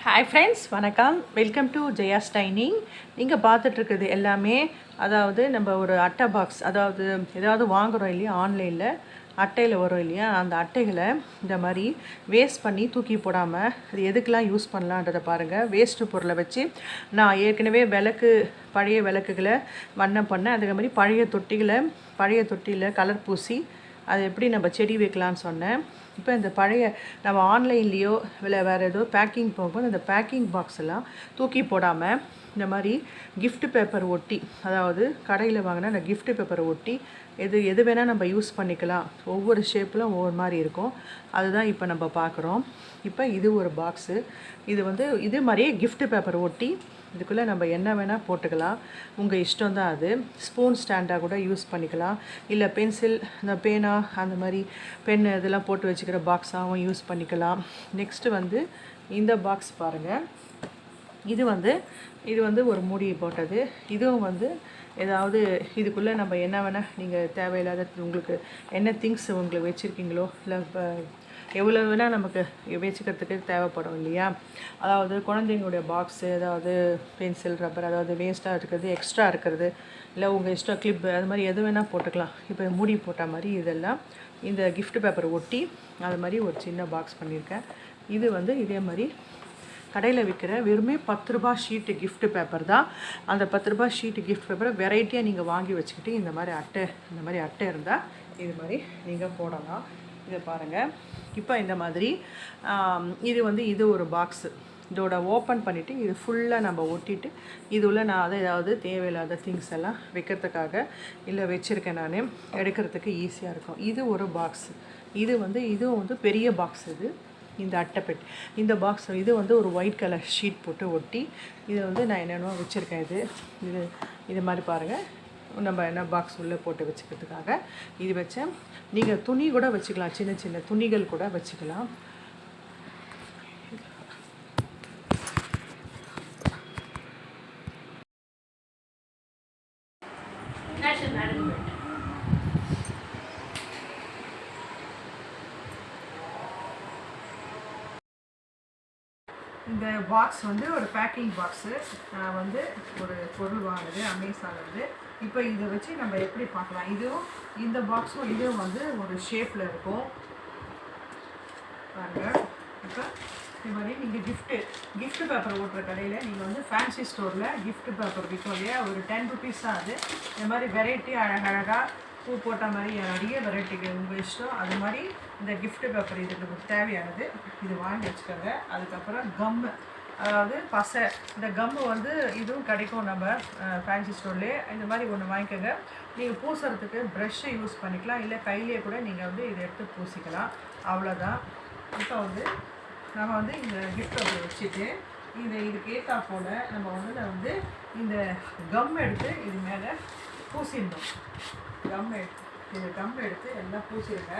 Hi friends, வணக்கம். Welcome to Jaya's dining. நீங்கள் பார்த்துட்ருக்குது எல்லாமே அதாவது நம்ம ஒரு அட்டை பாக்ஸ், அதாவது ஏதாவது வாங்குகிறோம் இல்லையா, ஆன்லைனில் அட்டையில் வரும் இல்லையா, அந்த அட்டைகளை இந்த மாதிரி வேஸ்ட் பண்ணி தூக்கி போடாமல் அது எதுக்கெலாம் யூஸ் பண்ணலான்றதை பாருங்கள். வேஸ்ட்டு பொருளை வச்சு நான் ஏற்கனவே பழைய விளக்குகளை வண்ணம் பண்ணேன். அதே மாதிரி பழைய தொட்டியில் கலர் பூசி அது எப்படி நம்ம செடி வைக்கலான்னு சொன்னேன். இப்போ இந்த பழைய நம்ம ஆன்லைன்லேயோ இல்லை வேறு ஏதோ பேக்கிங் போகும்போது அந்த பேக்கிங் பாக்ஸ் எல்லாம் தூக்கி போடாமல் இந்த மாதிரி கிஃப்ட் பேப்பர் ஒட்டி, அதாவது கடையில் வாங்கினா அந்த கிஃப்ட் பேப்பரை ஒட்டி எது வேணால் நம்ம யூஸ் பண்ணிக்கலாம். ஒவ்வொரு ஷேப்பில் ஒவ்வொரு மாதிரி இருக்கும். அதுதான் இப்போ நம்ம பார்க்குறோம். இப்போ இது ஒரு பாக்ஸு. இது மாதிரியே கிஃப்ட் பேப்பர் ஒட்டி இதுக்குள்ளே நம்ம என்ன வேணால் போட்டுக்கலாம். உங்கள் இஷ்டம் தான் அது. ஸ்பூன் ஸ்டாண்டாக கூட யூஸ் பண்ணிக்கலாம். இல்லை பென்சில், இந்த பேனா, அந்த மாதிரி பென் இதெல்லாம் போட்டு வச்சுக்கிற பாக்ஸாகவும் யூஸ் பண்ணிக்கலாம். நெக்ஸ்ட்டு இந்த பாக்ஸ் பாருங்கள். இது ஒரு மூடி போட்டது. இதுவும் ஏதாவது இதுக்குள்ளே நம்ம என்ன வேணால் நீங்கள் தேவையில்லாத உங்களுக்கு என்ன திங்ஸ் உங்களுக்கு வச்சுருக்கீங்களோ, இல்லை இப்போ எவ்வளோ வேணால் நமக்கு வச்சுக்கிறதுக்கு தேவைப்படும் இல்லையா. அதாவது குழந்தைங்களுடைய பாக்ஸு, அதாவது பென்சில், ரப்பர், அதாவது வேஸ்ட்டாக இருக்கிறது, எக்ஸ்ட்ரா இருக்கிறது, இல்லை உங்கள் இஷ்டம் கிளிப்பு, அது மாதிரி எது வேணால் போட்டுக்கலாம். இப்போ மூடி போட்ட மாதிரி இதெல்லாம் இந்த கிஃப்ட் பேப்பர் ஒட்டி அது மாதிரி ஒரு சின்ன பாக்ஸ் பண்ணியிருக்கேன். இதே மாதிரி கடையில் விற்கிற வெறுமே 10 ரூபா ஷீட்டு கிஃப்ட் பேப்பர் தான். அந்த 10 ரூபா ஷீட்டு கிஃப்ட் பேப்பரை வெரைட்டியாக நீங்கள் வாங்கி வச்சுக்கிட்டு இந்த மாதிரி அட்டை இருந்தால் இது மாதிரி நீங்கள் போடலாம். இதை பாருங்கள். இப்போ இந்த மாதிரி இது ஒரு பாக்ஸு. இதோட ஓப்பன் பண்ணிவிட்டு இது ஃபுல்லாக நம்ம ஒட்டிட்டு இதுள்ள நான் ஏதாவது தேவையில்லாத திங்ஸ் எல்லாம் வைக்கிறதுக்காக இல்லை வச்சுருக்கேன். நான் எடுக்கிறதுக்கு ஈஸியாக இருக்கும். இது ஒரு பாக்ஸு. இதுவும் பெரிய பாக்ஸ். இந்த அட்டைப்பெட்டி, இந்த பாக்ஸ் ஒரு ஒயிட் கலர் ஷீட் போட்டு ஒட்டி இது நான் என்னென்ன வச்சுருக்கேன். இது மாதிரி பாருங்கள். நம்ம என்ன பாக்ஸ் உள்ளே போட்டு வச்சுக்கிறதுக்காக இது வச்சேன். நீங்கள் துணி கூட வச்சுக்கலாம், சின்ன சின்ன துணிகள் கூட வச்சுக்கலாம். இந்த பாக்ஸ் ஒரு பேக்கிங் பாக்ஸு. நான் ஒரு பொருள் வாங்குது அமேசான்லேருந்து. இப்போ இதை வச்சு நம்ம எப்படி பார்க்கலாம். இந்த பாக்ஸும் இதுவும் ஒரு ஷேப்பில் இருக்கும் பாருங்கள். இப்போ இது மாதிரி நீங்கள் கிஃப்ட் பேப்பர் ஓட்டுற கடையில் நீங்கள் ஃபேன்சி ஸ்டோரில் கிஃப்ட் பேப்பர் விற்கும் இல்லையா, ஒரு 10 ருபீஸ் தான் அது. இந்த மாதிரி வெரைட்டி அழகழகாக பூ போட்ட மாதிரி நிறைய வெரைட்டிகள் உங்கள் இஷ்டம். அது மாதிரி இந்த கிஃப்ட் பேப்பர் இதுக்கு தேவையானது இது வாங்கி வச்சுக்கோங்க. அதுக்கப்புறம் கம்மு, அதாவது பசை. இந்த கம்மு இதுவும் கிடைக்கும் நம்ம ஃபேன்சி ஸ்டோர்லேயே. இந்த மாதிரி ஒன்று வாங்கிக்கோங்க. நீங்கள் பூசுறதுக்கு ப்ரெஷ்ஷை யூஸ் பண்ணிக்கலாம், இல்லை கையிலேயே கூட நீங்கள் இதை எடுத்து பூசிக்கலாம். அவ்வளோதான். இப்போ நம்ம இந்த கிஃப்ட் பேப்பர் வச்சுட்டு இதுக்கு ஏற்றா போல் நம்ம இந்த கம் எடுத்து இது மேலே பூசிடணும். கம் எடுத்து எல்லாம் பூசிடுங்க.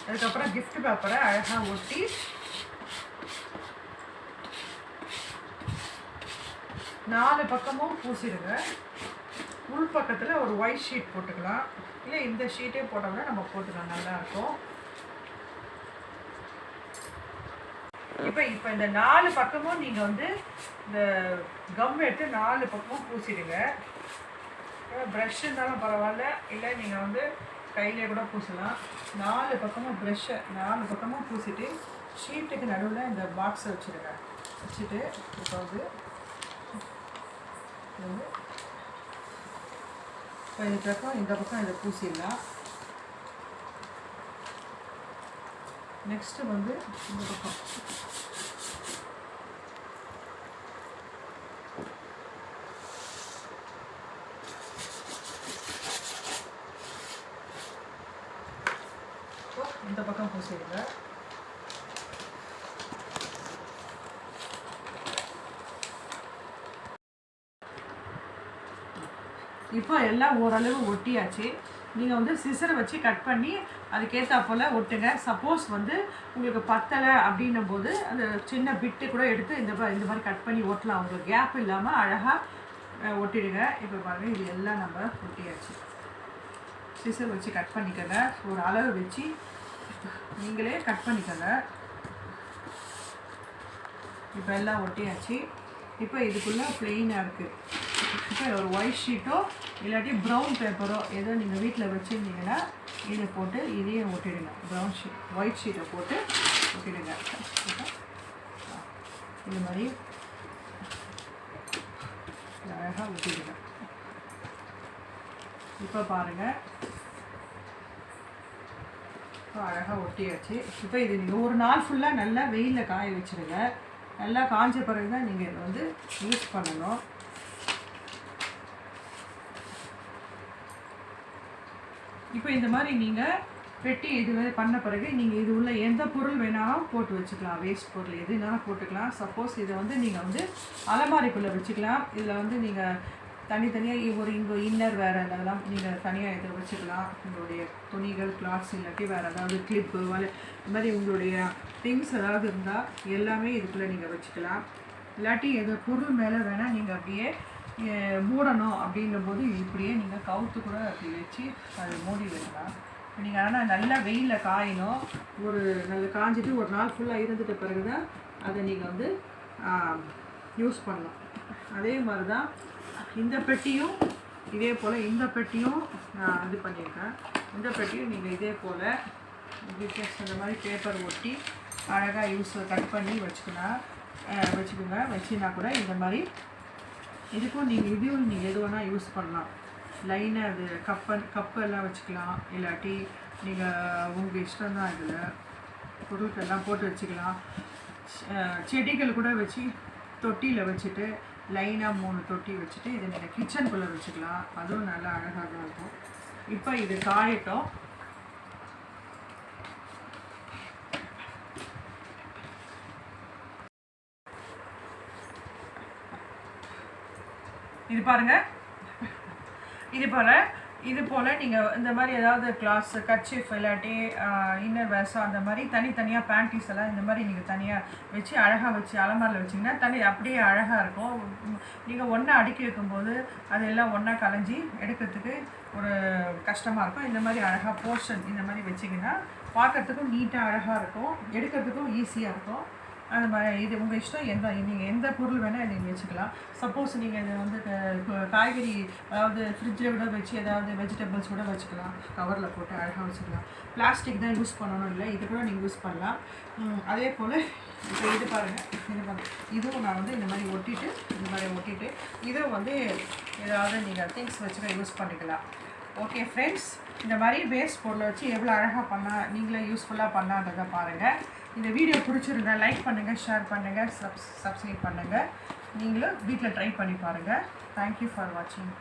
அதுக்கப்புறம் கிஃப்ட் பேப்பரை அழகாக ஒட்டி நாலு பக்கமும் பூசிடுங்க. உள் பக்கத்தில் ஒரு ஒயிட் ஷீட் போட்டுக்கலாம், இல்லை இந்த ஷீட்டே போட்டோம்னா நம்ம போட்டுக்கலாம், நல்லாயிருக்கும். இப்போ இந்த 4 பக்கமும் நீங்கள் இந்த கம் எடுத்து 4 பக்கமும் பூசிடுங்க. ப்ரஷ் இருந்தாலும் பரவாயில்ல, இல்லை நீங்கள் கையிலே கூட பூசலாம். 4 பக்கமும் ப்ரெஷ்ஷை 4 பக்கமும் பூசிட்டு ஷீட்டுக்கு நடுவில் இந்த பாக்ஸை வச்சுட்டு இப்போ இந்த பக்கம் இதை பூசிடலாம். நெக்ஸ்ட்டு இந்த பக்கம் இந்த பக்கம் பூசிடுங்க. இப்போ எல்லாம் ஓரளவு ஒட்டியாச்சு. நீங்கள் சிசரை வச்சு கட் பண்ணி அதுக்கேற்றா போல் ஒட்டுங்க. சப்போஸ் உங்களுக்கு பத்தலை அப்படின்னும் போது அந்த சின்ன பிட்டு கூட எடுத்து இந்த மாதிரி கட் பண்ணி ஒட்டலாம். உங்களுக்கு கேப் இல்லாமல் அழகாக ஒட்டிடுங்க. இப்போ பாருங்கள், இது எல்லாம் நம்ம ஒட்டியாச்சு. சிசர் வச்சு கட் பண்ணிக்கங்க. ஒரு அளவு வச்சு நீங்களே கட் பண்ணிக்கோங்க. இப்போ எல்லாம் ஒட்டியாச்சு. இப்போ இதுக்குள்ளே ப்ளெயினாக இருக்குது. இப்போ ஒரு ஒயிட் ஷீட்டோ இல்லாட்டி ப்ரௌன் பேப்பரோ ஏதோ நீங்கள் வீட்டில் வச்சுருந்தீங்கன்னா இதை போட்டு இதையும் ஒட்டிடுங்க. ப்ரௌன் ஷீட் ஒயிட் ஷீட்டை போட்டு ஒட்டிடுங்க. இந்த மாதிரி அழகாக ஒட்டிடுங்க. இப்போ பாருங்கள், இப்போ அழகாக ஒட்டியாச்சு. இப்போ இது நீங்கள் ஒரு நாள் ஃபுல்லாக நல்லா வெயிலில் காய வச்சுடுங்க. நல்லா காஞ்ச பிறகு தான் நீங்கள் இதை வந்து யூஸ் பண்ணணும். இப்போ இந்த மாதிரி நீங்கள் பெட்டி இது பண்ண பிறகு நீங்கள் இது உள்ள எந்த பொருள் வேணாலும் போட்டு வச்சுக்கலாம். வேஸ்ட் பொருள் எதுனாலும் போட்டுக்கலாம். சப்போஸ் இதை வந்து நீங்கள் வந்து அலமாரிக்குள்ளே வச்சுக்கலாம். இதில் வந்து நீங்கள் தனித்தனியாக இங்கே இன்னர் வேறு அதெல்லாம் நீங்கள் தனியாக இதை வச்சுக்கலாம். உங்களுடைய துணிகள், கிளாத்ஸ் இல்லாட்டி வேறு ஏதாவது கிளிப்பு இந்த மாதிரி உங்களுடைய திங்ஸ் ஏதாவது இருந்தால் எல்லாமே இதுக்குள்ளே நீங்கள் வச்சுக்கலாம். இல்லாட்டி எது பொருள் மேலே வேணால் நீங்கள் அப்படியே மூடணும் அப்படின்னும் போது இப்படியே நீங்கள் கவுத்து கூட அப்படி வச்சு அதை மூடி வைக்கலாம். நீங்கள் ஆனால் நல்லா வெயிலில் காயணும். ஒரு நல்லா காஞ்சிட்டு ஒரு நாள் ஃபுல்லாக இருந்துட்ட பிறகு தான் அதை நீங்கள் வந்து யூஸ் பண்ணலாம். அதே மாதிரி தான் இந்த பெட்டியும் இதே போல் இந்த பெட்டியும் நான் இது பண்ணியிருக்கேன். இந்த பெட்டியும் நீங்கள் இதே போல் இந்த மாதிரி பேப்பர் ஒட்டி அழகாக கட் பண்ணி வச்சுக்கோங்க. வச்சுனா கூட இந்த மாதிரி இதுக்கும் இதையும் நீங்கள் எது வேணால் யூஸ் பண்ணலாம். லைனாக அது கப்பெல்லாம் வச்சுக்கலாம். இல்லாட்டி நீங்கள் உங்கள் இஷ்டம் தான். இதில் பொருட்கள்லாம் போட்டு வச்சுக்கலாம். செடிகள் கூட வச்சு தொட்டியில் வச்சுட்டு லைனாக 3 தொட்டி வச்சுட்டு இதை நீங்கள் கிச்சனுக்குள்ளே வச்சுக்கலாம். அதுவும் நல்லா அழகாக தான் இருக்கும். இப்போ இது காயட்டும். இது பாருங்கள், இது போல் நீங்கள் இந்த மாதிரி ஏதாவது கிளாஸ் கர்ச்சீஃப் இல்லாட்டி இன்னர் வேஸோ அந்த மாதிரி தனித்தனியாக பேண்டீஸ் எல்லாம் இந்த மாதிரி நீங்கள் தனியாக வச்சு அழகாக வச்சு அலமாரில் வச்சிங்கன்னா அப்படியே அழகாக இருக்கும். நீங்கள் ஒன்றா அடுக்கி வைக்கும்போது அதெல்லாம் ஒன்றா கலைஞ்சி எடுக்கிறதுக்கு ஒரு கஷ்டமாக இருக்கும். இந்த மாதிரி அழகாக போர்ஷன் இந்த மாதிரி வச்சிங்கன்னா பார்க்குறதுக்கும் நீட்டாக அழகாக இருக்கும், எடுக்கிறதுக்கும் ஈஸியாக இருக்கும். அந்த மாதிரி இது உங்கள் இஷ்டம். நீங்கள் எந்த பொருள் வேணால் நீங்கள் வச்சுக்கலாம். சப்போஸ் நீங்கள் இதை வந்து காய்கறி அதாவது ஃப்ரிட்ஜில் கூட வச்சு ஏதாவது வெஜிடபிள்ஸ் கூட வச்சுக்கலாம். கவரில் போட்டு அழகாக வச்சுக்கலாம். பிளாஸ்டிக் தான் யூஸ் பண்ணணும் இல்லை, இது கூட நீங்கள் யூஸ் பண்ணலாம். அதே போல் இப்போ இது பாருங்கள், இதுவும் நான் வந்து இந்த மாதிரி ஒட்டிட்டு இதுவும் வந்து ஏதாவது நீங்கள் திங்ஸ் வச்சுக்க யூஸ் பண்ணிக்கலாம். ஓகே ஃப்ரெண்ட்ஸ், இந்த மாதிரி வேஸ்ட் பொருளை வச்சு எவ்வளோ அழகாக பண்ணால் நீங்களே யூஸ்ஃபுல்லாக பண்ணான்றதை பாருங்கள். இந்த வீடியோ பிடிச்சிருந்தா லைக் பண்ணுங்கள், ஷேர் பண்ணுங்கள், சப்ஸ்கிரைப் பண்ணுங்கள். நீங்களும் வீட்டில் ட்ரை பண்ணி பாருங்கள். தேங்க்யூ ஃபார் வாட்சிங்.